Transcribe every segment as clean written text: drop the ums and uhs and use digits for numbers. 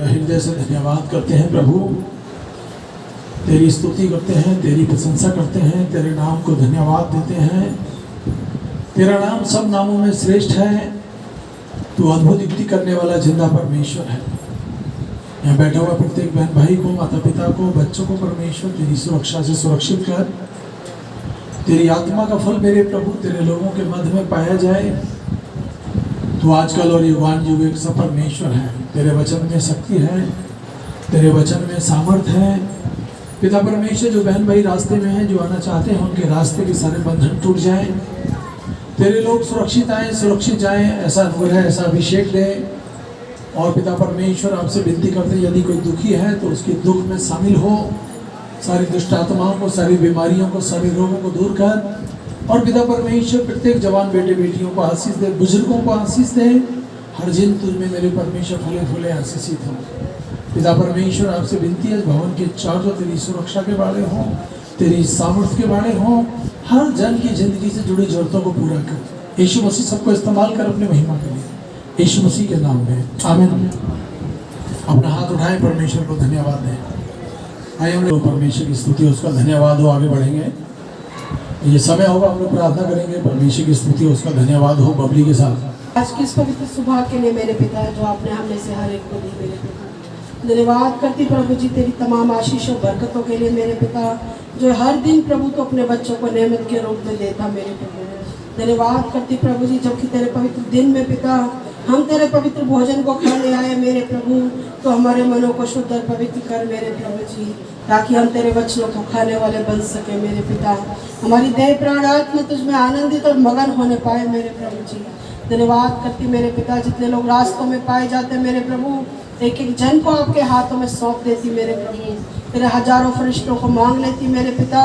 हृदय से धन्यवाद करते हैं प्रभु, तेरी स्तुति करते हैं, तेरी प्रशंसा करते हैं, तेरे नाम को धन्यवाद देते हैं। तेरा नाम सब नामों में श्रेष्ठ है। तू अद्भुत युक्ति करने वाला जिंदा परमेश्वर है। यहाँ बैठा हुआ प्रत्येक बहन भाई को, माता पिता को, बच्चों को परमेश्वर तेरी सुरक्षा से सुरक्षित कर। तेरी आत्मा का फल मेरे प्रभु तेरे लोगों के मध्य में पाया जाए। तू आजकल और युगान युग एक सब परमेश्वर है। तेरे वचन में शक्ति है, तेरे वचन में सामर्थ है। पिता परमेश्वर, जो बहन भाई रास्ते में हैं, जो आना चाहते हैं, उनके रास्ते के सारे बंधन टूट जाएं। तेरे लोग सुरक्षित आए, सुरक्षित जाएं, ऐसा अनुग्रह, ऐसा अभिषेक दे। और पिता परमेश्वर, आपसे विनती करते हैं, यदि कोई दुखी है तो उसके दुख में शामिल हो। सारी दुष्ट आत्माओं को, सारी बीमारियों को, सारे रोगों को दूर कर। और पिता परमेश्वर, प्रत्येक जवान बेटे बेटियों को आशीष दे, बुजुर्गों को आशीष दे। हर जिन तुझ में मेरे परमेश्वर फले फूले आशीषित हो। पिता परमेश्वर, आपसे विनती है, भवन के चारों तेरी सुरक्षा के बारे हों, तेरी सामर्थ्य के बारे हों। हर जन की जिंदगी से जुड़ी जरूरतों को पूरा कर। यीशु मसीह सबको इस्तेमाल कर अपने महिमा के लिए, यीशु मसीह के नाम में आमीन। अपना हाथ उठाएं, परमेश्वर को धन्यवाद दें। आइए हम लोग परमेश्वर की स्तुति, उसका धन्यवाद हो, आगे बढ़ेंगे। ये समय होगा, हम लोग प्रार्थना करेंगे, परमेश्वर की स्तुति, उसका धन्यवाद हो बबली के साथ। आज की इस पवित्र सुबह के लिए मेरे पिता, जो आपने हमने से हर एक को दी मेरे पिता, धन्यवाद करती प्रभु जी तेरी तमाम आशीष और बरकतों के लिए मेरे पिता, जो हर दिन प्रभु तो अपने बच्चों को नेमत के रूप में देता मेरे प्रभु। धन्यवाद करती प्रभु जी, जबकि तेरे पवित्र दिन में पिता हम तेरे पवित्र भोजन को खाने आए मेरे प्रभु, तो हमारे मनों को शुद्ध और पवित्र कर मेरे प्रभु जी, ताकि हम तेरे वचनों को खाने वाले बन सके मेरे पिता। हमारी देह प्राण आत्मा तुझमें आनंदित और मगन होने पाए मेरे प्रभु जी। धन्यवाद करती मेरे पिता, जितने लोग रास्तों में पाए जाते मेरे प्रभु, एक एक जन को आपके हाथों में सौंप देती मेरे प्रभु। तेरे हजारों फरिश्तों को मांग लेती मेरे पिता,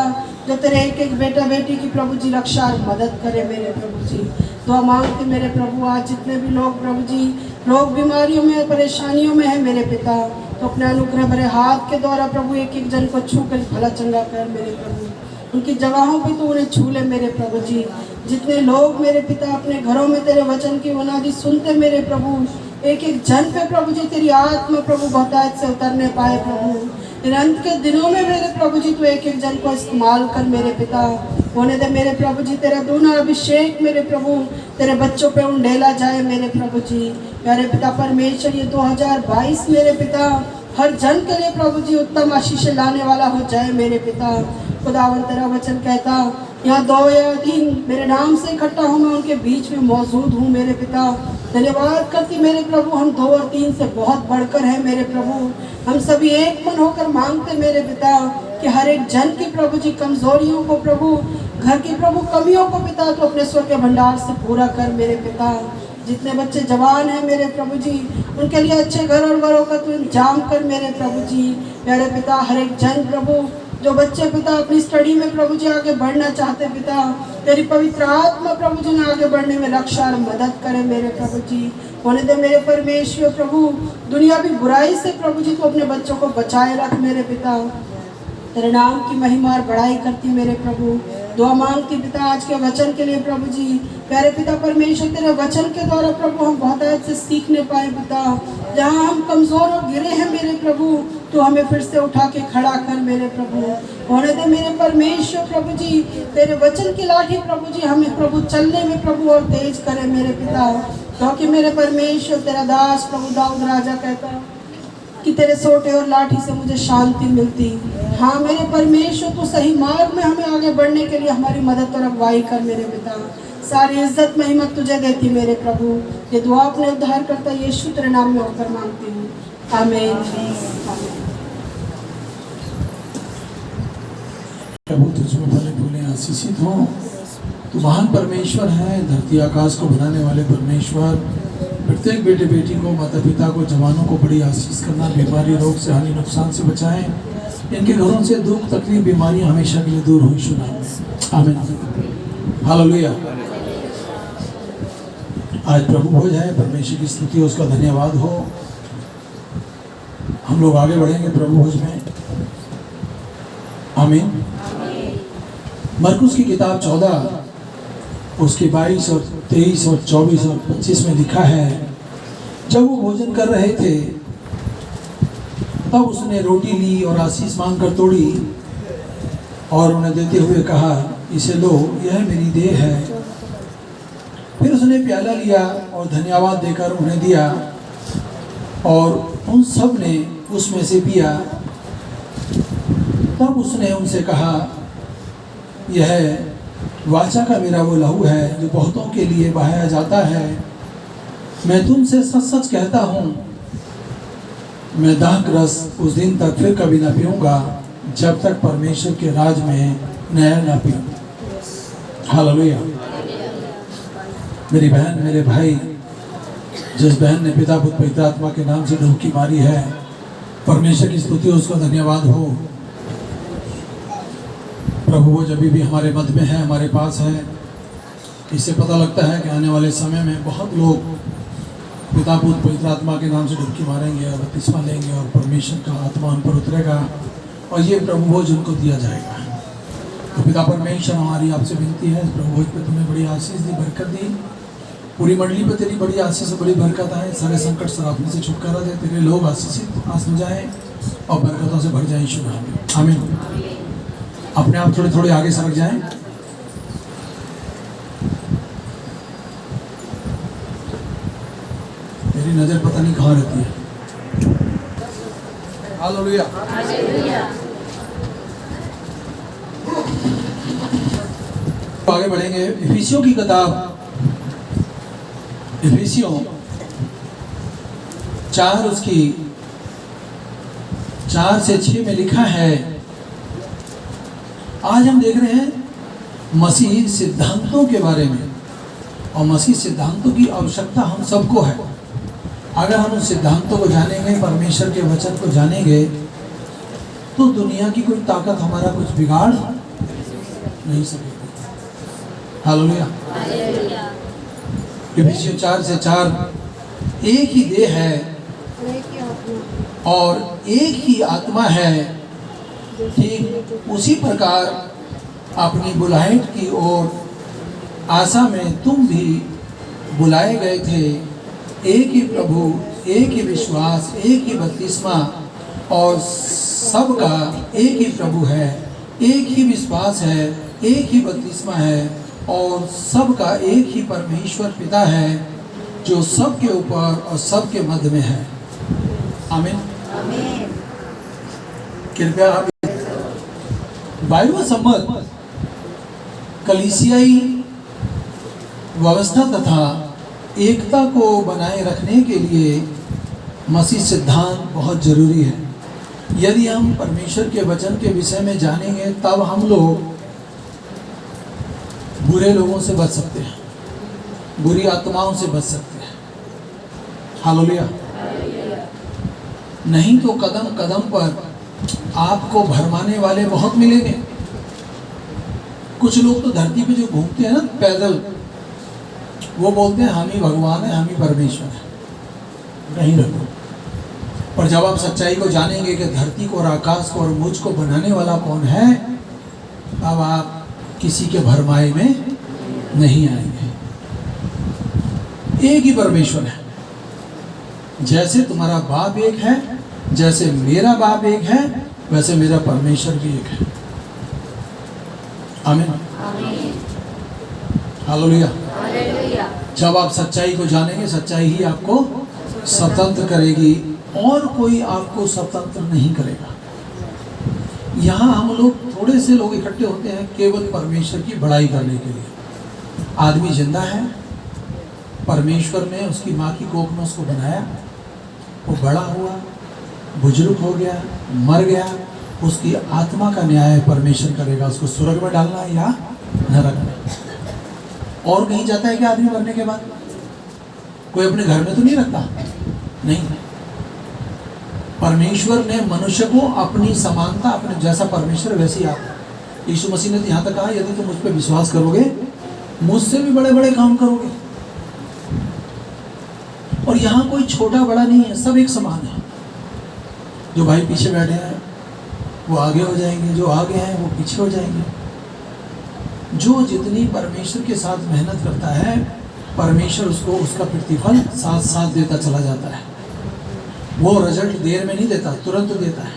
जो तेरे एक एक बेटा बेटी की प्रभु जी रक्षा और मदद करे मेरे प्रभु जी। दुआ मांगते मेरे प्रभु, आज जितने भी लोग प्रभु जी रोग बीमारियों में, परेशानियों में है मेरे पिता, तो अपने अनुग्रह भरे हाथ के द्वारा प्रभु एक एक जन को छू कर भला चंगा कर मेरे प्रभु। उनकी जगहों पे तो उन्हें छू ले मेरे प्रभु जी। जितने लोग मेरे पिता अपने घरों में तेरे वचन की मुनादी सुनते मेरे प्रभु, एक एक जन पे प्रभु जी तेरी आत्मा प्रभु बहुतायत से उतरने पाए प्रभु। अंत के दिनों में मेरे प्रभु जी तू एक एक जन को इस्तेमाल कर मेरे पिता। होने दे मेरे प्रभु जी तेरा दूना अभिषेक मेरे प्रभु तेरे बच्चों पे उंडेला जाए मेरे प्रभु जी। प्यारे पिता परमेश्वर, ये 2022 मेरे पिता हर जन के लिए प्रभु जी उत्तम आशीष लाने वाला हो जाए मेरे पिता। खुदावन तेरा वचन कहता, यहाँ 2 या 3 मेरे नाम से इकट्ठा हूँ, मैं उनके बीच में मौजूद हूँ मेरे पिता। धन्यवाद करती मेरे प्रभु, हम 2 और 3 से बहुत बढ़कर है मेरे प्रभु। हम सभी एक मन होकर मांगते मेरे पिता कि हर एक जन की प्रभु जी कमजोरियों को प्रभु, घर की प्रभु कमियों को पिता तो अपने स्वर के भंडार से पूरा कर मेरे पिता। जितने बच्चे जवान हैं मेरे प्रभु जी, उनके लिए अच्छे घर और वरों का तू इंतजाम कर मेरे प्रभु जी। मेरे पिता हर एक जन प्रभु, जो बच्चे पिता अपनी स्टडी में प्रभु जी आगे बढ़ना चाहते पिता, तेरी पवित्र आत्मा प्रभु जी ने आगे बढ़ने में रक्षा और मदद करे मेरे प्रभु जी। होने दे मेरे परमेश्वर प्रभु, दुनिया भी बुराई से प्रभु जी तो अपने बच्चों को बचाए रख मेरे पिता। तेरे नाम की महिमा और बड़ाई करती मेरे प्रभु। दुआ मांगती पिता आज के वचन के लिए प्रभु जी। प्यारे पिता परमेश्वर, तेरे वचन के द्वारा प्रभु हम बहुत से सीखने पाए पिता। जहाँ हम कमजोर और गिरे हैं मेरे प्रभु, तो हमें फिर से उठा के खड़ा कर मेरे प्रभु। होने दे मेरे परमेश्वर प्रभु जी, तेरे वचन की लाठी प्रभु जी हमें प्रभु चलने में प्रभु और तेज करे मेरे पिता। क्योंकि मेरे परमेश्वर तेरा दास प्रभु दाऊद राजा कहता कि तेरे सोटे और लाठी से मुझे शांति मिलती। हाँ मेरे परमेश्वर, तो सही मार्ग में हमें आगे बढ़ने के लिए हमारी मदद और अगुवाई कर मेरे पिता। सारी इज्जत महिमा तुझे देती मेरे प्रभु। ये दुआ अपने उद्धार करता यीशु तेरे नाम में होकर मांगती हूँ, आमीन। प्रभु तुझमें भले भूले आशीषित हो। तू महान परमेश्वर है, धरती आकाश को बनाने वाले परमेश्वर। प्रत्येक बेटे बेटी को, माता पिता को, जवानों को बड़ी आशीष करना, बीमारी रोग से, हानि नुकसान से बचाएं। इनके घरों से दुख तकलीफ बीमारियां हमेशा के लिए दूर हो यीशु नाम में, आमीन। हालेलुया। आज प्रभु भोज है, परमेश्वर की स्तुति, उसका धन्यवाद हो। हम लोग आगे बढ़ेंगे प्रभु भोज में, आमीन। मरकुस की किताब 14 उसके 22 और 23 और 24 और 25 में लिखा है, जब वो भोजन कर रहे थे तब उसने रोटी ली और आशीष मांगकर तोड़ी और उन्हें देते हुए कहा, इसे लो, यह मेरी देह है। फिर उसने प्याला लिया और धन्यवाद देकर उन्हें दिया और उन सब ने उसमें से पिया। तब उसने उनसे कहा, यह वाचा का मेरा वो लहू है जो बहुतों के लिए बहाया जाता है। मैं तुमसे सच सच कहता हूँ, मैं दाख रस उस दिन तक फिर कभी न पीऊँगा जब तक परमेश्वर के राज में नया न पीऊँ। हालेलुया। मेरी बहन, मेरे भाई, जिस बहन ने पिता पुत्र पवित्र आत्मा के नाम से डुबकी मारी है, परमेश्वर की स्तुति हो, उसका धन्यवाद हो। प्रभु वो जब भी हमारे मध्य में है, हमारे पास है, इससे पता लगता है कि आने वाले समय में बहुत लोग पिता पुत्र पवित्र आत्मा के नाम से डुबकी मारेंगे और बपतिस्मा लेंगे और परमेश्वर का आत्मा उन पर उतरेगा और ये प्रभु भोज उनको दिया जाएगा। तो पिता परमेश्वर, हमारी आपसे विनती है, प्रभु भोज पे तुम्हें बड़ी आशीष दी, बरकत दी, पूरी मंडली पे तेरी बड़ी आशीष और बड़ी बरकत आए, सारे संकट सरापने से छुटकारा दे, तेरे लोग आशीषित हो जाए और बरकतों से भर जाए। यीशु नाम में आमीन। अपने आप थोड़े थोड़े आगे सरक जाएं। मेरी नजर पता नहीं कहाँ रहती है। हालेलुया। आगे बढ़ेंगे। इफिसियों की किताब, इफिसियों 4 उसकी 4 से 6 में लिखा है। आज हम देख रहे हैं मसीही सिद्धांतों के बारे में, और मसीही सिद्धांतों की आवश्यकता हम सबको है। अगर हम उन सिद्धांतों को जानेंगे, परमेश्वर के वचन को जानेंगे, तो दुनिया की कोई ताकत हमारा कुछ बिगाड़ नहीं सकेगी। हालेलुया। इफिसियों 4 से 4, एक ही देह है और एक ही आत्मा है, ठीक उसी प्रकार अपनी बुलाहट की ओर आशा में तुम भी बुलाए गए थे। एक ही प्रभु, एक ही विश्वास, एक ही बपतिस्मा और सबका एक ही प्रभु है, एक ही विश्वास है, एक ही बपतिस्मा है और सबका एक ही परमेश्वर पिता है जो सबके ऊपर और सबके मध्य में है। आमीन। कृपया आप बाइबल सम्मत कलीसियाई व्यवस्था तथा एकता को बनाए रखने के लिए मसीह सिद्धांत बहुत जरूरी है। यदि हम परमेश्वर के वचन के विषय में जानेंगे, तब हम लोग बुरे लोगों से बच सकते हैं, बुरी आत्माओं से बच सकते हैं। हालेलुया। नहीं तो कदम कदम पर आपको भरमाने वाले बहुत मिलेंगे। कुछ लोग तो धरती पे जो घूमते हैं ना पैदल, वो बोलते हैं हम ही भगवान है, हम ही परमेश्वर है। नहीं रखो। पर जब आप सच्चाई को जानेंगे कि धरती को और आकाश को और मुझ को बनाने वाला कौन है, तब आप किसी के भरमाए में नहीं आएंगे। एक ही परमेश्वर है। जैसे तुम्हारा बाप एक है, जैसे मेरा बाप एक है, वैसे मेरा परमेश्वर भी एक है। आमीन। हालेलुया। जब आप सच्चाई को जानेंगे, सच्चाई ही आपको स्वतंत्र करेगी और कोई आपको स्वतंत्र नहीं करेगा। यहाँ हम लोग थोड़े से लोग इकट्ठे होते हैं केवल परमेश्वर की बड़ाई करने के लिए। आदमी जिंदा है, परमेश्वर ने उसकी माँ की कोख में उसको बनाया, वो बड़ा हुआ, बुजुर्ग हो गया, मर गया, उसकी आत्मा का न्याय परमेश्वर करेगा, उसको स्वर्ग में डालना है या नरक में। और कहीं जाता है क्या आदमी मरने के बाद? कोई अपने घर में तो नहीं रखता, नहीं। परमेश्वर ने मनुष्य को अपनी समानता, अपने जैसा परमेश्वर वैसे ही आप। यीशु मसीह ने यहाँ तक कहा, यदि तुम मुझ पर विश्वास करोगे, मुझसे भी बड़े बड़े काम करोगे। और यहाँ कोई छोटा बड़ा नहीं है, सब एक समान है। जो भाई पीछे बैठे हैं वो आगे हो जाएंगे, जो आगे हैं वो पीछे हो जाएंगे। जो जितनी परमेश्वर के साथ मेहनत करता है, परमेश्वर उसको उसका प्रतिफल साथ साथ देता चला जाता है। वो रिजल्ट देर में नहीं देता, तुरंत देता है।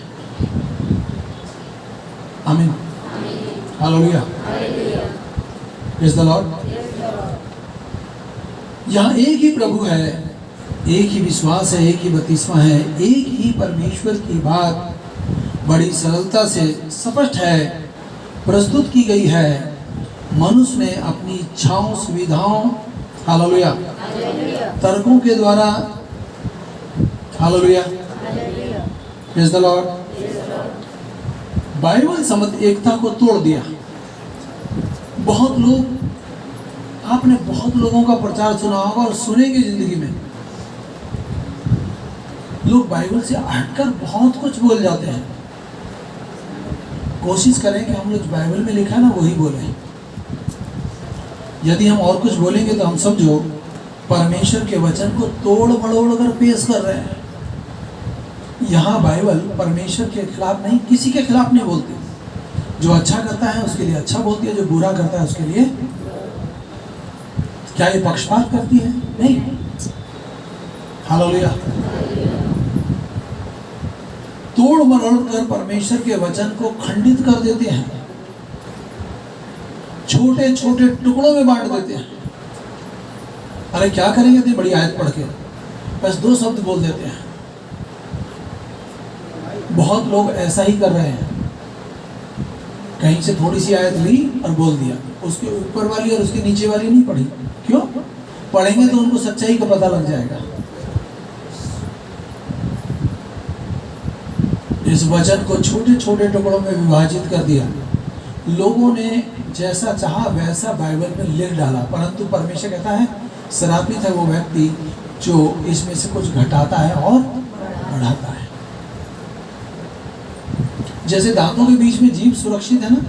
आमीन, हालेलुया, प्रेज़ द लॉर्ड। यहाँ एक ही प्रभु है, एक ही विश्वास है, एक ही बपतिस्मा है, एक ही परमेश्वर की बात बड़ी सरलता से स्पष्ट है, प्रस्तुत की गई है। मनुष्य ने अपनी इच्छाओं, सुविधाओं, हालेलुया, तर्कों के द्वारा, hallelujah, praise the Lord, Bible सम्मत एकता को तोड़ दिया। बहुत लोग, आपने बहुत लोगों का प्रचार सुना होगा और सुनेंगे जिंदगी में। लोग बाइबल से हटकर बहुत कुछ बोल जाते हैं। कोशिश करें कि हम लोग बाइबल में लिखा है ना वही बोलें। यदि हम और कुछ बोलेंगे तो हम समझो परमेश्वर के वचन को तोड़ मड़ोड़ कर पेश कर रहे हैं। यहाँ बाइबल परमेश्वर के खिलाफ नहीं, किसी के खिलाफ नहीं बोलती। जो अच्छा करता है उसके लिए अच्छा बोलती है, जो बुरा करता है उसके लिए। क्या ये पक्षपात करती है? नहीं। हालेलुया। तोड़ मरोड़ कर परमेश्वर के वचन को खंडित कर देते हैं, छोटे छोटे टुकड़ों में बांट देते हैं। अरे क्या करेंगे इतनी बड़ी आयत पढ़ के, बस 2 शब्द बोल देते हैं। बहुत लोग ऐसा ही कर रहे हैं, कहीं से थोड़ी सी आयत ली और बोल दिया, उसके ऊपर वाली और उसके नीचे वाली नहीं पढ़ी। क्यों? पढ़ेंगे तो उनको सच्चाई का पता लग जाएगा। इस वचन को छोटे छोटे टुकड़ों में विभाजित कर दिया। लोगों ने जैसा चाहा वैसा बाइबल में लिख डाला, परंतु परमेश्वर कहता है श्रापित है वो व्यक्ति जो इसमें से कुछ घटाता है और बढ़ाता है। जैसे दांतों के बीच में जीभ सुरक्षित है ना,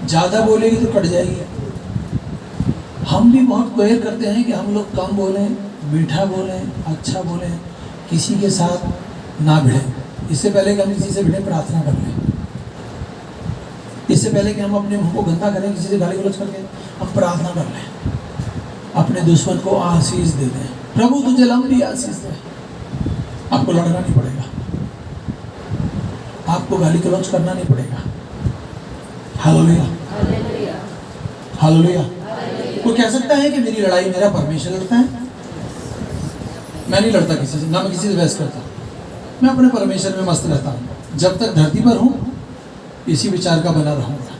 ज़्यादा बोलेगी तो कट जाएगी। हम भी बहुत कोशिश करते हैं कि हम लोग कम बोलें, मीठा बोलें, अच्छा बोलें, किसी के साथ ना भिड़ें। इससे पहले कि हम किसी से भिड़े प्रार्थना कर लें। इससे पहले कि हम अपने मुंह को गंदा करें किसी से गाली गलौज करके, हम प्रार्थना कर लें। अपने दुश्मन को आशीष दे दें, प्रभु तुझे लंबी आशीष दे। आपको लड़ना नहीं पड़ेगा, आपको गाली गलौज करना नहीं पड़ेगा। Hallelujah, hallelujah. कोई कह सकता है कि मेरी लड़ाई मेरा परमेश्वर लड़ता है? मैं नहीं लड़ता किसी से, ना मैं किसी से बहस करता। मैं अपने परमेश्वर में मस्त रहता हूँ। जब तक धरती पर हूँ इसी विचार का बना रहूँगा।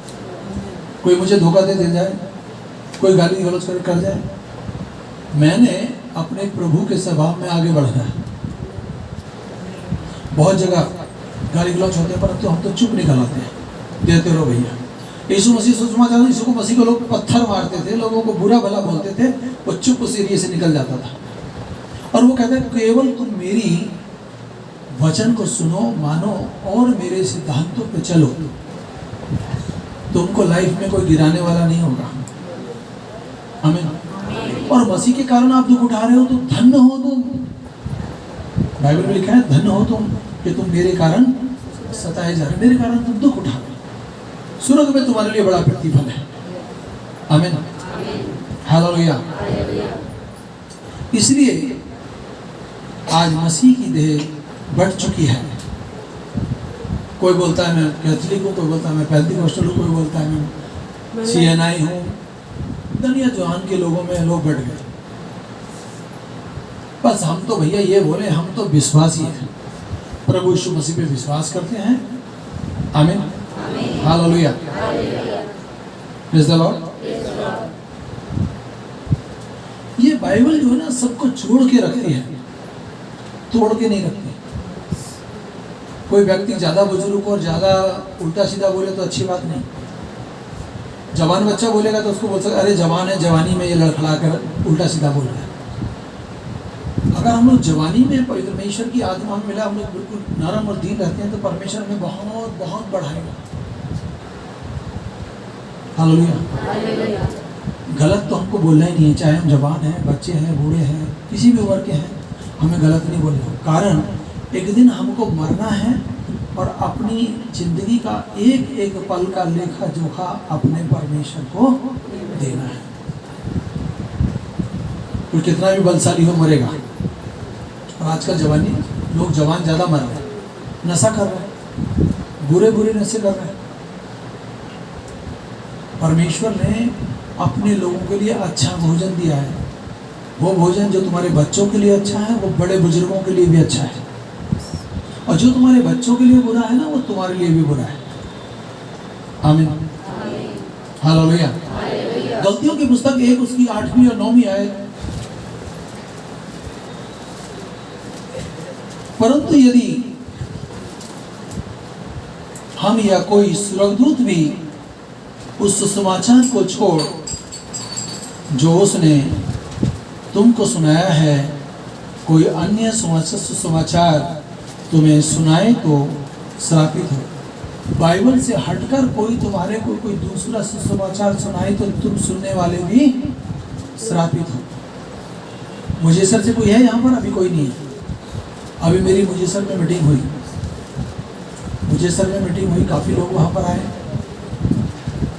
कोई मुझे धोखा दे जाए, कोई गाली गलौज कर जाए, मैंने अपने प्रभु के स्वभाव में आगे बढ़ना है। बहुत जगह गाली गलौज होते हैं, परंतु हम तो चुप निकल आते हैं, देते रहो भैया। यीशु मसीह सुसमाचार, यीशु मसीह को लोग पत्थर मारते थे, लोगों को बुरा भला बोलते थे, वो चुप उस एरिया से निकल जाता था। और वो कहता है केवल तुम मेरी वचन को सुनो, मानो और मेरे सिद्धांतों पे चलो, तुमको लाइफ में कोई गिराने वाला नहीं होगा। आमीन। और मसीह के कारण आप दुख उठा रहे हो तो धन्य हो तुम। बाइबल में लिखा है धन्य हो तुम कि तुम मेरे कारण सताए जा रहे, मेरे कारण तुम दुख उठा रहे। स्वर्ग में तुम्हारे लिए बड़ा प्रतिफल है। आमीन, हालेलुया। इसलिए आज मसीह की देह बढ़ चुकी है। कोई बोलता है मैं कैथोलिक हूँ, कोई बोलता है मैं पेंटिकोस्टल हूँ, कोई बोलता है मैं CNI हूँ। दुनिया जहान के लोगों में लोग बढ़ गए। बस हम तो भैया ये बोले, हम तो विश्वासी हैं, प्रभु यीशु मसीह पे विश्वास करते हैं। आमीन, हालेलुया, प्रेज़ द लॉर्ड। ये बाइबल जो है ना सबको जोड़ के रखती है, तोड़ के नहीं रखती। कोई व्यक्ति ज़्यादा बुजुर्ग और ज़्यादा उल्टा सीधा बोले तो अच्छी बात नहीं। जवान बच्चा बोलेगा तो उसको बोल सकते अरे जवान है, जवानी में ये लड़खड़ा कर उल्टा सीधा बोल रहा है। अगर हम लोग जवानी में परमेश्वर की आत्मा में मिला, हम लोग बिल्कुल नरम और दीन रहते हैं तो परमेश्वर हमें बहुत बहुत बढ़ाएगा। हालेलुया। गलत तो हमको बोलना ही नहीं है, चाहे हम जवान हैं, बच्चे हैं, बूढ़े हैं, किसी भी उम्र के हैं, हमें गलत नहीं बोलना। कारण एक दिन हमको मरना है और अपनी जिंदगी का एक एक पल का लेखा जोखा अपने परमेश्वर को देना है। कोई कितना भी बलशाली हो मरेगा। और आजकल जवानी लोग जवान ज़्यादा मर रहे हैं, नशा कर रहे हैं, बुरे बुरे नशे कर रहे हैं। परमेश्वर ने अपने लोगों के लिए अच्छा भोजन दिया है। वो भोजन जो तुम्हारे बच्चों के लिए अच्छा है, वो बड़े बुजुर्गों के लिए भी अच्छा है, और जो तुम्हारे बच्चों के लिए बुरा है ना, वो तुम्हारे लिए भी बुरा है। आमीन, हालेलुया। गलतियों की पुस्तक 1 उसकी 8वीं और 9वीं आयत। परंतु यदि हम या कोई स्वर्गदूत भी उस सुसमाचार को छोड़ जो उसने तुमको सुनाया है, कोई अन्य सुसमाचार तुम्हें सुनाए तो श्रापित हो। बाइबल से हटकर कोई तुम्हारे को कोई दूसरा सुसमाचार सुनाए तो तुम सुनने वाले भी श्रापित हो। मुझेसर से कोई है यहाँ पर? अभी कोई नहीं है। अभी मेरी मुझेसर में मीटिंग हुई, मुझेसर में मीटिंग हुई, काफ़ी लोग वहाँ पर आए।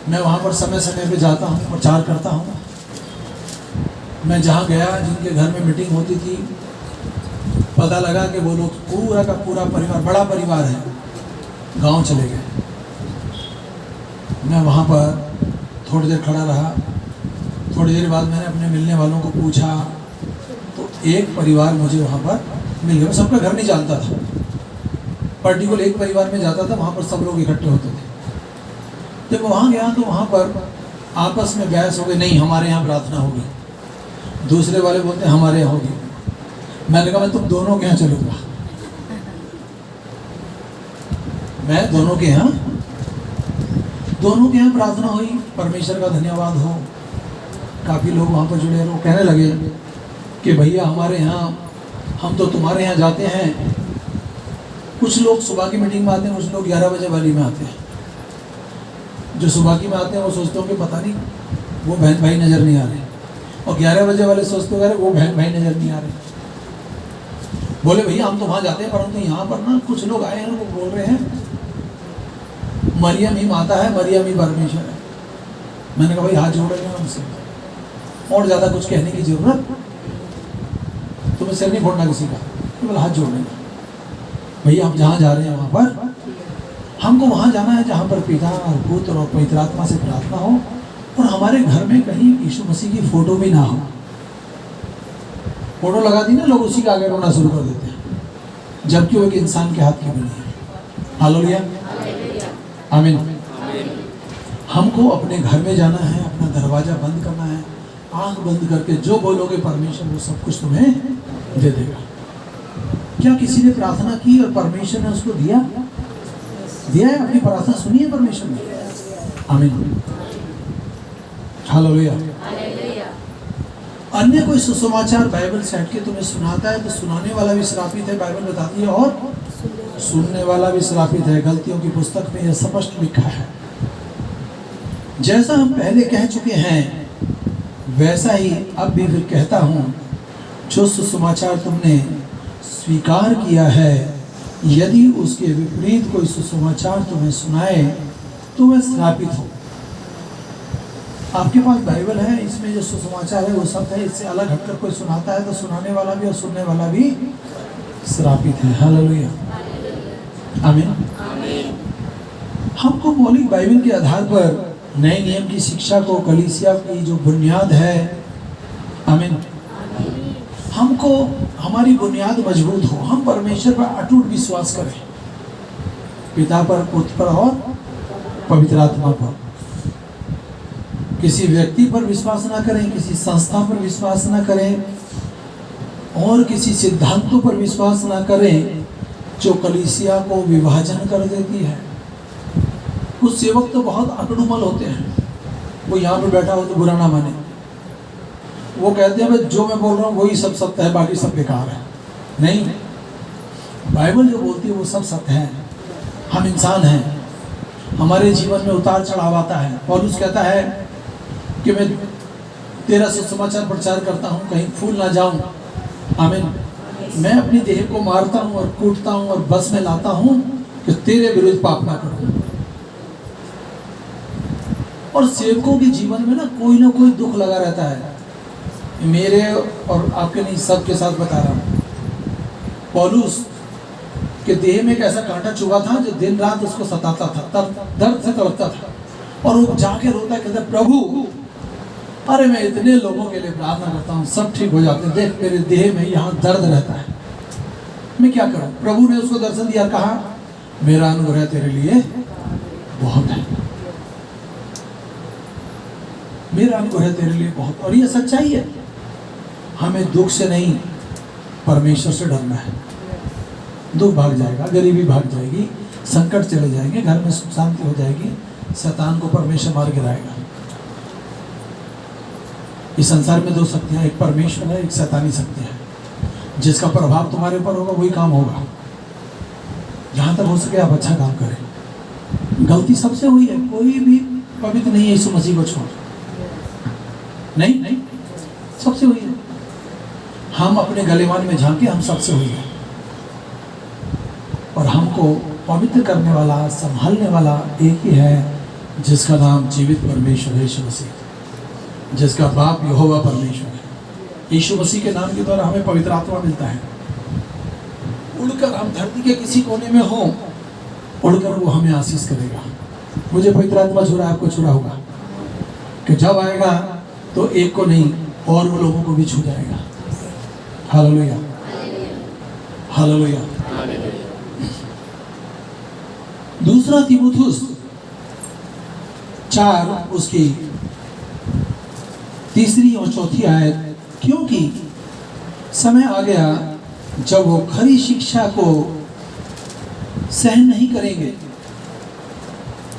मैं वहाँ पर समय समय पे जाता हूँ, प्रचार करता हूँ। मैं जहाँ गया, जिनके घर में मीटिंग होती थी, पता लगा कि वो लोग पूरा का पूरा परिवार, बड़ा परिवार है, गांव चले गए। मैं वहाँ पर थोड़ी देर खड़ा रहा। थोड़ी देर बाद मैंने अपने मिलने वालों को पूछा तो एक परिवार मुझे वहाँ पर मिल गया। मैं सबका घर नहीं जानता था, पर्टिकुलर एक परिवार में जाता था, वहाँ पर सब लोग इकट्ठे होते थे। जब वहाँ गया तो वहाँ पर आपस में बहस हो गई, नहीं हमारे यहाँ प्रार्थना होगी, दूसरे वाले बोलते हमारे यहाँ होगी। मैंने कहा मैं तुम दोनों के यहाँ चलूँगा, मैं दोनों के यहाँ प्रार्थना हुई। परमेश्वर का धन्यवाद हो, काफ़ी लोग वहाँ पर जुड़े। लोग कहने लगे कि भैया हमारे यहाँ, हम तो तुम्हारे यहाँ जाते हैं। कुछ लोग सुबह की मीटिंग में आते हैं, कुछ लोग 11 बजे वाली में आते हैं। जो सुबह की में आते हैं वो सोचते हो कि पता नहीं वो बहन भाई नज़र नहीं आ रहे, और 11 बजे वाले सोचते हो वो बहन भाई नज़र नहीं आ रहे। बोले भैया हम तो वहाँ जाते हैं, परंतु यहाँ पर ना कुछ लोग आए हैं, वो बोल रहे हैं मरियम ही माता है, मरियम ही परमेश्वर है। मैंने कहा भाई हाथ जोड़ेंगे हमसे, और ज़्यादा कुछ कहने की जरूरत, तुम्हें सिर नहीं फोड़ना किसी का, केवल हाथ जोड़ेंगे। भैया हम जहाँ जा रहे हैं वहाँ पर हमको वहाँ जाना है जहाँ पर पिता और पुत्र और पवित्र आत्मा से प्रार्थना हो, और हमारे घर में कहीं यीशु मसीह की फोटो भी ना हो। फोटो लगा दी ना, लोग उसी का आगे रोना शुरू कर देते हैं, जबकि वो एक इंसान के हाथ की बनी है। हालेलुया, आमीन। हमको अपने घर में जाना है, अपना दरवाजा बंद करना है, आंख बंद करके जो बोलोगे परमेश्वर वो सब कुछ तुम्हें दे देगा। क्या किसी ने प्रार्थना की और परमेश्वर ने उसको दिया है? अपनी प्रार्थना सुनी है परमेश्वर ने? आमीन, हालेलुया। अन्य कोई सुसमाचार बाइबल से हटके तुम्हें सुनाता है तो सुनाने वाला भी श्रापित है, बाइबल बताती है, और सुनने वाला भी श्रापित है। गलतियों की पुस्तक में यह स्पष्ट लिखा है। जैसा हम पहले कह चुके हैं वैसा ही अब भी फिर कहता हूँ, जो सुसमाचार तुमने स्वीकार किया है, यदि उसके विपरीत कोई सुसमाचार तुम्हें सुनाए तो वह श्रापित हो। आपके पास बाइबल है, इसमें जो सुसमाचार है वो सब है। इससे अलग हटकर कोई सुनाता है तो सुनाने वाला भी और सुनने वाला भी श्रापित है। हालेलुया, आमीन। हमको मौलिक बाइबल के आधार पर नए नियम की शिक्षा को, कलीसिया की जो बुनियाद है, आमीन, हमको हमारी बुनियाद मजबूत हो, हम परमेश्वर पर अटूट विश्वास करें, पिता पर, पुत्र पर और पवित्र आत्मा पर। किसी व्यक्ति पर विश्वास ना करें, किसी संस्था पर विश्वास ना करें, और किसी सिद्धांतों पर विश्वास ना करें जो कलीसिया को विभाजन कर देती है। कुछ सेवक तो बहुत अकड़ूमल होते हैं, वो यहाँ पर बैठा हो तो बुरा ना माने। वो कहते हैं जो मैं बोल रहा हूँ वही सब सत्य है, बाकी सब बेकार है। नहीं, बाइबल जो बोलती है वो सब सत्य है। हम इंसान हैं, हमारे जीवन में उतार चढ़ाव आता है। पौलुस कहता है कि मैं तेरा सुसमाचार प्रचार करता हूँ, कहीं फूल ना जाऊँ। आमीन। मैं अपनी देह को मारता हूँ और कूटता हूँ और बस में लाता हूँ कि तेरे विरुद्ध पाप ना करूँ। और सेवकों के जीवन में ना कोई दुख लगा रहता है। मेरे और आपके नहीं, सबके साथ बता रहा हूँ। पौलुस कि देह में एक ऐसा कांटा चुभा था जो दिन रात उसको सताता था, दर्द से तड़पता था, और वो जाके रोता कहता प्रभु अरे मैं इतने लोगों के लिए प्रार्थना करता हूँ, सब ठीक हो जाते हैं, देख मेरे देह में यहाँ दर्द रहता है, मैं क्या करूँ। प्रभु ने उसको दर्शन दिया, कहा मेरा अनुग्रह तेरे लिए बहुत है, मेरा अनुग्रह तेरे लिए बहुत। और ये सच्चाई है, हमें दुख से नहीं परमेश्वर से डरना है। दुख भाग जाएगा, गरीबी भाग जाएगी, संकट चले जाएंगे, घर में सुख शांति हो जाएगी, शैतान को परमेश्वर मार गिराएगा। इस संसार में दो शक्तियां, एक परमेश्वर है, एक शैतानी शक्ति है। जिसका प्रभाव तुम्हारे ऊपर होगा वही काम होगा। जहां तक हो सके आप अच्छा काम करें। गलती सबसे हुई है, कोई भी पवित्र नहीं है यीशु मसीह को छोड़, नहीं सबसे हुई है। हम अपने गलेवान में झांके, हम सबसे हुई है, और हमको पवित्र करने वाला, संभालने वाला एक ही है, जिसका नाम जीवित परमेश्वर है, यीशु मसीह, जिसका बाप यहोवा परमेश्वर है। यीशु मसीह के नाम के द्वारा हमें पवित्र आत्मा मिलता है। उड़कर हम धरती के किसी कोने में हो, उड़कर वो हमें आशीष करेगा। मुझे पवित्र आत्मा छुड़ा, आपको छुड़ा होगा कि जब आएगा तो एक को नहीं और वो लोगों को भी छू जाएगा। Hallelujah, hallelujah. दूसरा तीमुथियुस 4 उसकी 3 और 4 आयत, क्योंकि समय आ गया जब वो खरी शिक्षा को सहन नहीं करेंगे।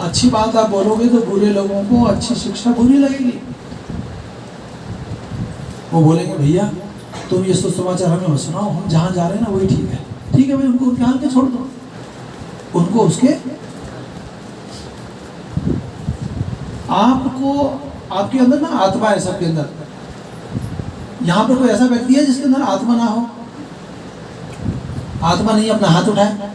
अच्छी बात आप बोलोगे तो बुरे लोगों को अच्छी शिक्षा बुरी लगेगी। वो बोलेंगे भैया तुम ये सुसमाचार हमें मत सुनाओ, हम जहाँ जा रहे हैं ना वही ठीक है। ठीक है भाई, उनको उनके हाल पे छोड़ दो, उनको उसके आपको, आपके अंदर ना आत्मा है, सबके अंदर। यहाँ पर कोई ऐसा व्यक्ति है जिसके अंदर आत्मा ना हो? आत्मा नहीं, अपना हाथ उठाए।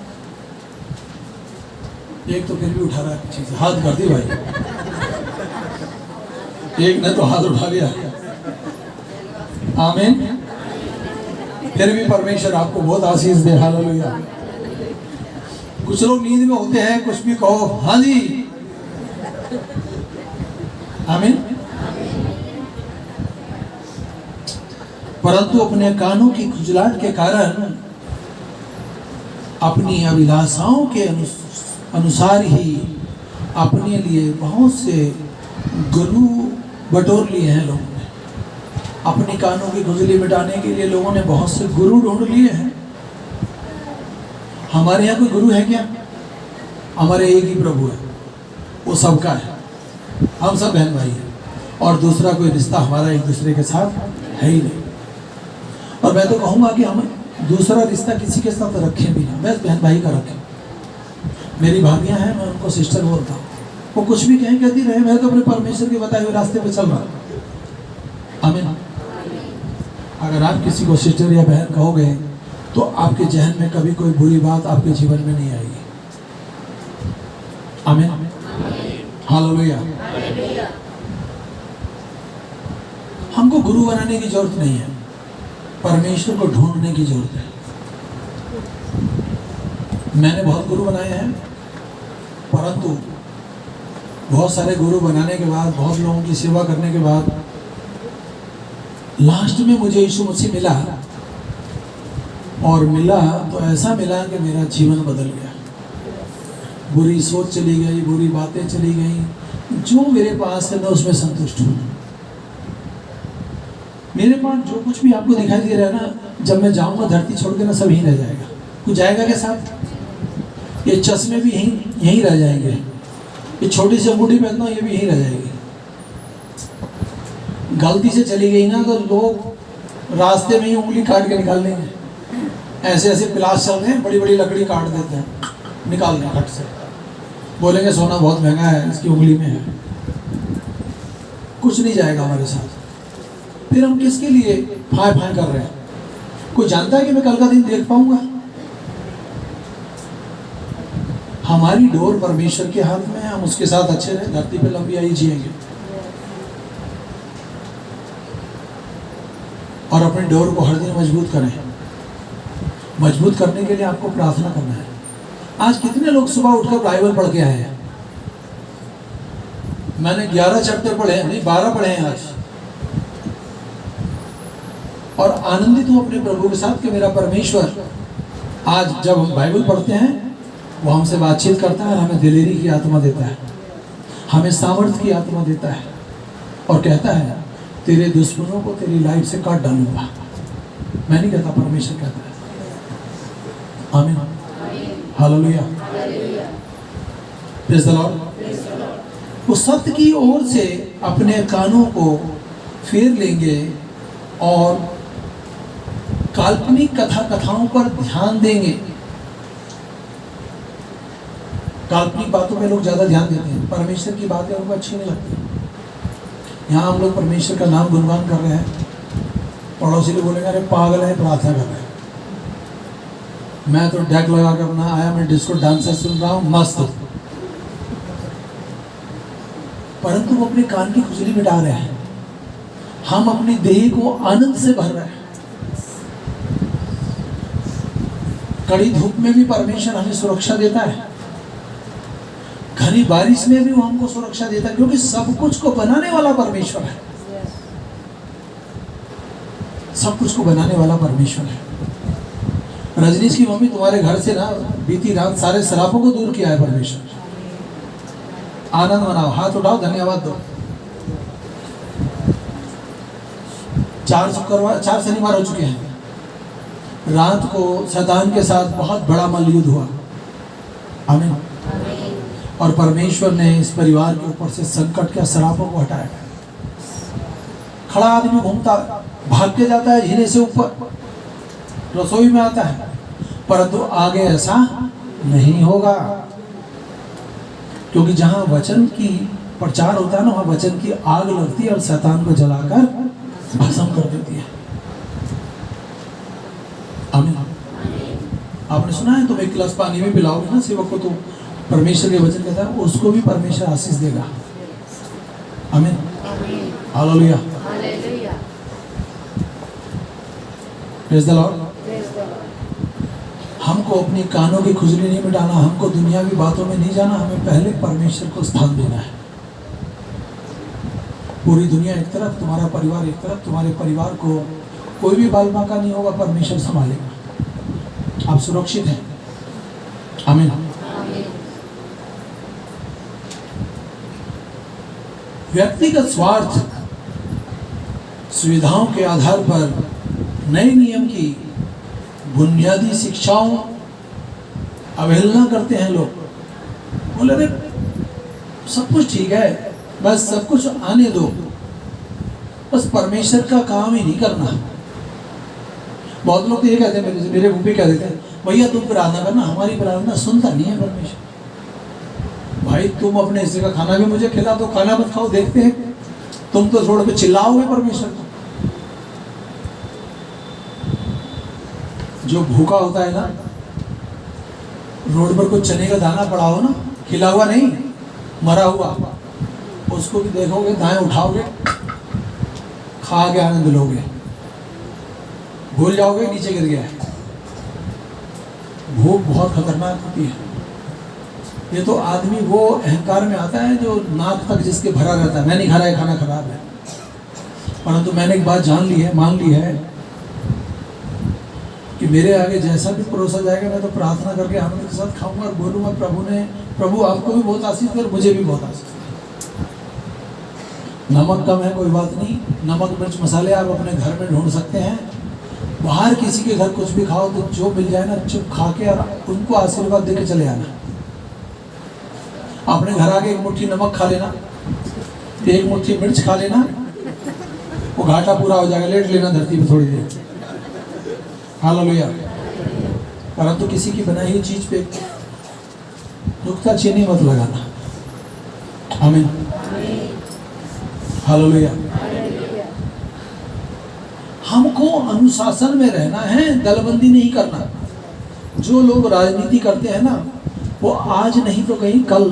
एक तो फिर भी उठा रहा है पीछे से, हाथ कर दी भाई, एक ने तो हाथ उठा लिया। आमीन। फिर भी परमेश्वर आपको बहुत आशीष दे। हालेलुया। कुछ लोग नींद में होते हैं, कुछ भी कहो हाँ जी, आमीन। परंतु अपने कानों की खुजलाहट के कारण अपनी अभिलाषाओं के अनुसार ही अपने लिए बहुत से गुरु बटोर लिए हैं लोगों ने। अपनी कानों की खुजली मिटाने के लिए लोगों ने बहुत से गुरु ढूंढ लिए हैं। हमारे यहाँ कोई गुरु है क्या? हमारे एक ही प्रभु है, वो सबका है, हम सब बहन भाई हैं, और दूसरा कोई रिश्ता हमारा एक दूसरे के साथ है ही नहीं। और मैं तो कहूँगा कि हम दूसरा रिश्ता किसी के साथ रखें भी ना, बस बहन भाई का रखें। मेरी भाभियाँ हैं, मैं उनको सिस्टर बोलता हूँ, वो कुछ भी कहें कहती रहे, मैं तो अपने परमेश्वर के बताए हुए रास्ते पे चल रहा हूँ। आमीन। अगर आप किसी को सिस्टर या बहन कहोगे तो आपके जहन में कभी कोई बुरी बात आपके जीवन में नहीं आएगी। आमीन। हालेलुया। हमको गुरु बनाने की जरूरत नहीं है, परमेश्वर को ढूंढने की जरूरत है। मैंने बहुत गुरु बनाए हैं, परंतु बहुत सारे गुरु बनाने के बाद, बहुत लोगों की सेवा करने के बाद, लास्ट में मुझे यीशु मसीह मिला, और मिला तो ऐसा मिला कि मेरा जीवन बदल गया। बुरी सोच चली गई, बुरी बातें चली गई, जो मेरे पास है मैं उसमें संतुष्ट हूँ। मेरे पास जो कुछ भी आपको दिखाई दे रहा है ना, जब मैं जाऊंगा धरती छोड़ के ना, सब यहीं रह जाएगा। कुछ जाएगा के साथ? ये चश्मे भी यहीं रह जाएंगे, ये छोटी सी अंगूठी पहनना ये भी यहीं रह जाएगी। गलती से चली गई ना तो लोग रास्ते में ही उंगली काट के निकाल लेंगे। ऐसे ऐसे पिलास चल रहे हैं, बड़ी बड़ी लकड़ी काट देते हैं, निकाल दें हट से, बोलेंगे सोना बहुत महंगा है, इसकी उंगली में है। कुछ नहीं जाएगा हमारे साथ। फिर हम किसके लिए फाय फाय कर रहे हैं? कोई जानता है कि मैं कल का दिन देख पाऊंगा? हमारी डोर परमेश्वर के हाथ में है, हम उसके साथ अच्छे रहे, धरती पे लंबी आयु जिएंगे। और अपने डोर को हर दिन मजबूत करें। मजबूत करने के लिए आपको प्रार्थना करना है। आज कितने लोग सुबह उठकर बाइबल पढ़ के आए हैं? मैंने 11 चैप्टर पढ़े हैं, नहीं 12 पढ़े हैं आज, और आनंदित हूं अपने प्रभु के साथ कि मेरा परमेश्वर आज जब हम बाइबल पढ़ते हैं वो हमसे बातचीत करता है, हमें दिलेरी की आत्मा देता है, हमें सामर्थ्य की आत्मा देता है और कहता है तेरे दुश्मनों को तेरी लाइफ से काट डालूंगा। मैं नहीं कहता, परमेश्वर कहता है। आमीन, हालेलुया, प्रेज़ द लॉर्ड। उस सत्य की ओर से अपने कानों को फेर लेंगे और काल्पनिक कथाओं पर ध्यान देंगे। काल्पनिक बातों पे लोग ज्यादा ध्यान देते हैं, परमेश्वर की बातें उनको अच्छी नहीं लगती। यहाँ हम लोग परमेश्वर का नाम गुणगान कर रहे हैं, पड़ोसी लोग बोलेंगे अरे पागल है, प्रार्थना कर रहे हैं। मैं तो डेक लगा कर ना आया, मैं डिस्को डांसर सुन रहा हूँ, मस्त हो। परंतु वो अपने कान की खुजली मिटा रहे हैं, हम अपनी देह को आनंद से भर रहे हैं। कड़ी धूप में भी परमेश्वर हमें सुरक्षा देता है, घनी बारिश में भी वो हमको सुरक्षा देता है, क्योंकि सब कुछ को बनाने वाला परमेश्वर है। सब कुछ को बनाने वाला परमेश्वर है। रजनीश की मम्मी, तुम्हारे घर से ना बीती रात सारे शराबों को दूर किया है परमेश्वर। आनंद मनाओ, हाथ उठाओ, धन्यवाद दो। 4 शनिवार हो चुके हैं। रात को शैतान के साथ बहुत बड़ा मल्लयुद्ध हुआ। आमीन। और परमेश्वर ने इस परिवार के ऊपर से संकट के शराबों को हटाया। खड़ा आदमी घूमता, भाग के जाता है जीने से ऊपर, रसोई में आता है, परंतु आगे ऐसा नहीं होगा, क्योंकि जहां वचन की प्रचार होता है ना, वहां वचन की आग लगती है और शैतान को जलाकर भस्म कर देती है। आमीन। आपने सुना है, तुम एक गिलास पानी में पिलाओगे ना सेवक को, तो परमेश्वर के वचन कहता है उसको भी परमेश्वर आशीष देगा। आमीन, हालेलुया, प्रेज़ द लॉर्ड। हमको अपनी कानों की खुजली नहीं मिटाना, हमको दुनियावी बातों में नहीं जाना, हमें पहले परमेश्वर को स्थान देना है। पूरी दुनिया एक तरफ, तुम्हारा परिवार एक तरफ, तुम्हारे परिवार को कोई भी बाल बांका नहीं होगा, परमेश्वर संभालेगा, आप सुरक्षित हैं। आमीन। व्यक्तिगत स्वार्थ, सुविधाओं के आधार पर नए नियम की बुनियादी शिक्षाओं अवहेलना करते हैं लोग। बोले रे सब कुछ ठीक है, बस सब कुछ आने दो, बस परमेश्वर का काम ही नहीं करना। बहुत लोग तो ये कहते हैं, मेरे मुंह पे कह देते हैं, भैया तुम प्रार्थना करना, हमारी प्रार्थना सुनता नहीं है परमेश्वर। भाई तुम अपने हिस्से का खाना भी मुझे खिला दो, खाना मत खाओ, देखते हैं तुम तो रोड पे चिल्लाओगे परमेश्वर को। जो भूखा होता है ना, रोड पर कोई चने का दाना पड़ा हो ना, खिला हुआ नहीं, मरा हुआ, उसको भी देखोगे, दाएं उठाओगे, खा के आनंद लोगे, भूल जाओगे नीचे गिर गया है। भूख बहुत खतरनाक होती है। ये तो आदमी वो अहंकार में आता है जो नाक तक जिसके भरा रहता है, मैं नहीं खा रहा है, खाना खराब है। परंतु मैंने एक बात जान ली है, मान ली है कि मेरे आगे जैसा भी परोसा जाएगा, मैं तो प्रार्थना करके आनंद के साथ खाऊंगा और बोलूंगा प्रभु आपको भी बहुत आशीष दे और मुझे भी बहुत आशीष दे। नमक कम है कोई बात नहीं, नमक मिर्च मसाले आप अपने घर में ढूंढ सकते हैं। बाहर किसी के घर कुछ भी खाओ तो जो मिल जाए ना, चुप खा के और उनको आशीर्वाद दे के चले आना। अपने घर आके एक मुट्ठी नमक खा लेना, एक मुट्ठी मिर्च खा लेना, वो घाटा पूरा हो जाएगा। लेट लेना धरती पे थोड़ी देर, हालेलुया। परंतु किसी की बनाई हुई चीज पे नुक्ता चीनी मत लगाना। आमीन, हालेलुया। हमको अनुशासन में रहना है, दलबंदी नहीं करना। जो लोग राजनीति करते हैं ना, वो आज नहीं तो कहीं कल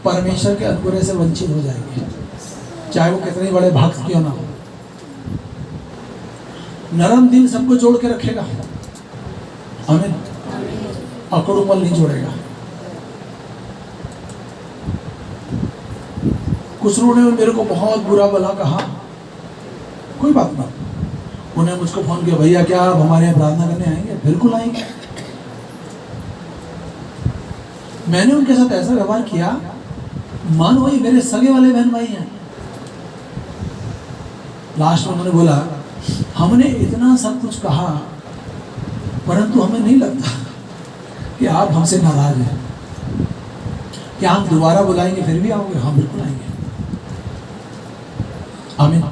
परमेश्वर के अनुग्रह से वंचित हो जाएंगे, चाहे वो कितने बड़े भक्त क्यों ना हो। नरम दिल सबको जोड़ के रखेगा, आमीन। अकड़ूमल नहीं जोड़ेगा। कुछ लोगों ने मेरे को बहुत बुरा भला कहा, कोई बात नहीं। उन्हें मुझको फोन किया, भैया क्या आप हमारे यहाँ प्रार्थना करने आएंगे? बिल्कुल आएंगे। मैंने उनके साथ ऐसा व्यवहार किया मानो वही मेरे सगे वाले बहन भाई हैं। लास्ट में उन्होंने बोला, हमने इतना सब कुछ कहा परंतु हमें नहीं लगता कि आप हमसे नाराज हैं। क्या हम दोबारा बुलाएंगे फिर भी आओगे? हाँ बिल्कुल आएंगे। आमीन।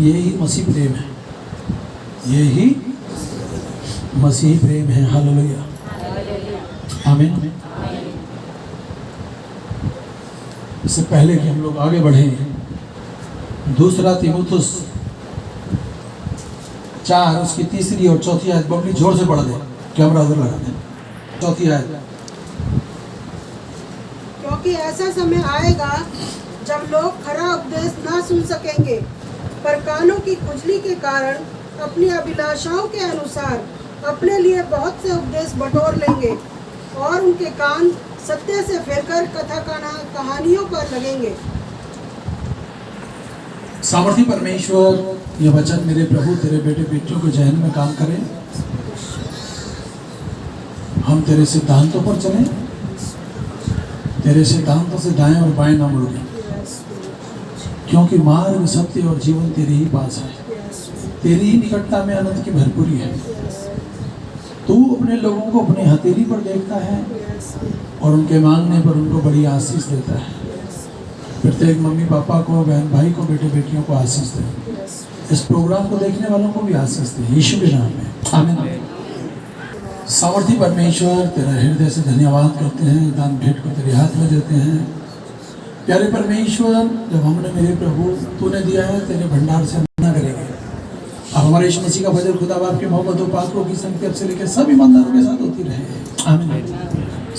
यही मसीह प्रेम है, यही मसीह प्रेम है। हालेलुया। आमीन। इससे पहले कि हम लोग आगे बढ़े, दूसरा तीमुथियुस 4 उसकी 3री और 4थी आयत बड़ी जोर से पढ़ दे। कैमरा उधर लगा दे। 4थी आयत। क्योंकि ऐसा समय आएगा जब लोग खरा उपदेश ना सुन सकेंगे, पर कानों की खुजली के कारण अपनी अभिलाषाओं के अनुसार अपने लिए बहुत से उपदेश बटोर लेंगे और उनके कान सत्य से फिरकर कथा कहानियों पर लगेंगे। सामर्थी परमेश्वर, ये वचन मेरे प्रभु तेरे बेटे बेटियों के जहन में काम करें। हम तेरे सिद्धांतों पर चलें, तेरे सिद्धांतों से दाएं और बाएं ना मुड़ें, क्योंकि मार्ग, सत्य और जीवन तेरे ही पास है। तेरी ही निकटता में अनंत की भरपूरी है। तू अपने लोगों को अपने हथेली पर देखता है और उनके मांगने पर उनको बड़ी आशीष देता है। प्रत्येक मम्मी पापा को, बहन भाई को, बेटे बेटियों को आशीष दे। इस प्रोग्राम को देखने वालों को भी आशीष दे, यीशु के नाम में आमीन। सामर्थी परमेश्वर, तेरा हृदय से धन्यवाद करते हैं, दान भेंट को तेरे हाथ में देते हैं। प्यारे परमेश्वर, जब हमने मेरे प्रभु तूने दिया है, तेरे भंडार से हम ना करेंगे। अब हमारे यीशु मसीह का फजल खुदा बाप की मोहब्बत और पाक की संगति अब से लेकर सब ईमानदारों के साथ होती रहे। आमीन।